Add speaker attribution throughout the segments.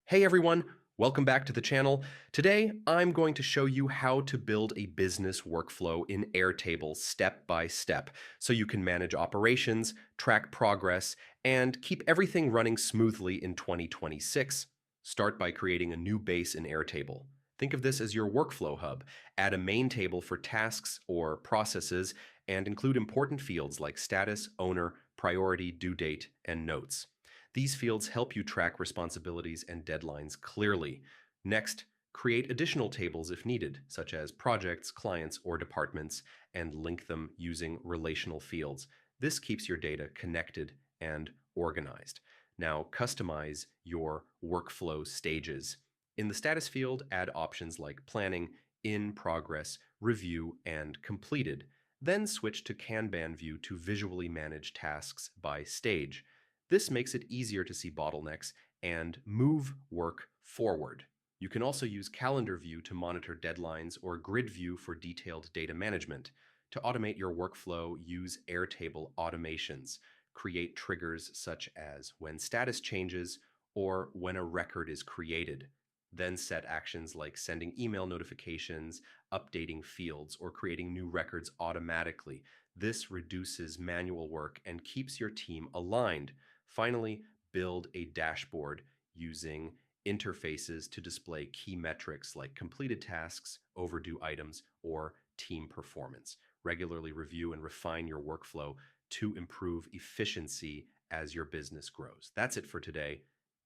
Speaker 1: Hey everyone, welcome back to the channel. Today, I'm going to show you how to build a business workflow in Airtable step by step so you can manage operations, track progress, and keep everything running smoothly in 2026. Start by creating a new base in Airtable. Think of this as your workflow hub. Add a main table for tasks or processes and include important fields like status, owner, priority, due date, and notes. These fields help you track responsibilities and deadlines clearly. Next, create additional tables if needed, such as projects, clients, or departments, and link them using relational fields. This keeps your data connected and organized. Now, customize your workflow stages. In the status field, add options like planning, in progress, review, and completed. Then switch to Kanban view to visually manage tasks by stage. This makes it easier to see bottlenecks and move work forward. You can also use Calendar View to monitor deadlines or Grid View for detailed data management. To automate your workflow, use Airtable automations. Create triggers such as when status changes or when a record is created. Then set actions like sending email notifications, updating fields, or creating new records automatically. This reduces manual work and keeps your team aligned. Finally, build a dashboard using interfaces to display key metrics like completed tasks, overdue items, or team performance. Regularly review and refine your workflow to improve efficiency as your business grows. That's it for today.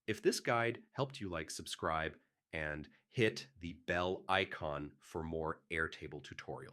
Speaker 1: If this guide helped you, subscribe, and hit the bell icon for more Airtable tutorials.